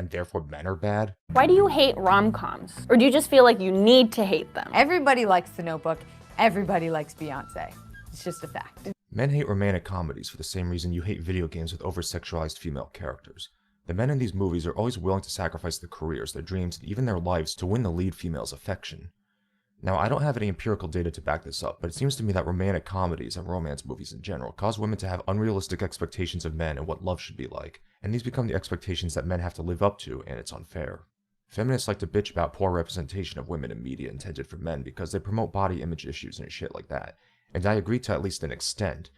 and therefore men are bad? Why do you hate rom-coms? Or do you just feel like you need to hate them? Everybody likes The Notebook. Everybody likes Beyonce. It's just a fact. Men hate romantic comedies for the same reason you hate video games with over-sexualized female characters. The men in these movies are always willing to sacrifice their careers, their dreams, and even their lives to win the lead female's affection. Now, I don't have any empirical data to back this up, but it seems to me that romantic comedies and romance movies in general cause women to have unrealistic expectations of men and what love should be like, and these become the expectations that men have to live up to, and it's unfair. Feminists like to bitch about poor representation of women in media intended for men because they promote body image issues and shit like that, and I agree to at least an extent,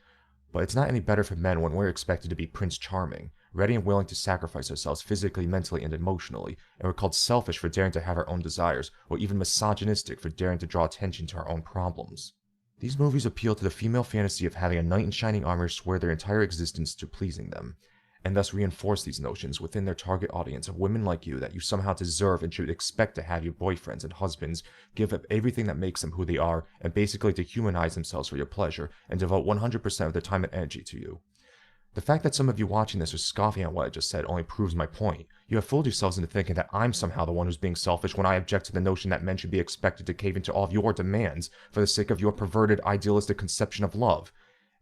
but it's not any better for men when we're expected to be Prince Charming, ready and willing to sacrifice ourselves physically, mentally, and emotionally, and we're called selfish for daring to have our own desires, or even misogynistic for daring to draw attention to our own problems. These movies appeal to the female fantasy of having a knight in shining armor swear their entire existence to pleasing them, and thus reinforce these notions within their target audience of women like you that you somehow deserve and should expect to have your boyfriends and husbands give up everything that makes them who they are and basically to humanize themselves for your pleasure and devote 100% of their time and energy to you. The fact that some of you watching this are scoffing at what I just said only proves my point. You have fooled yourselves into thinking that I'm somehow the one who's being selfish when I object to the notion that men should be expected to cave into all of your demands for the sake of your perverted, idealistic conception of love.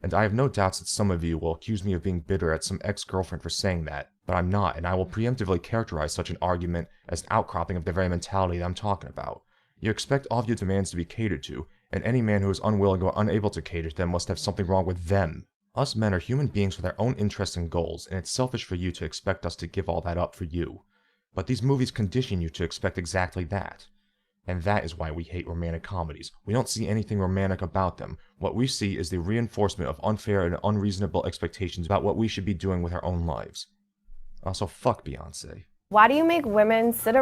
And I have no doubts that some of you will accuse me of being bitter at some ex-girlfriend for saying that, but I'm not, and I will preemptively characterize such an argument as an outcropping of the very mentality that I'm talking about. You expect all of your demands to be catered to, and any man who is unwilling or unable to cater to them must have something wrong with them. Us men are human beings with our own interests and goals, and it's selfish for you to expect us to give all that up for you. But these movies condition you to expect exactly that. And that is why we hate romantic comedies. We don't see anything romantic about them. What we see is the reinforcement of unfair and unreasonable expectations about what we should be doing with our own lives. Also, fuck Beyonce. Why do you make women sit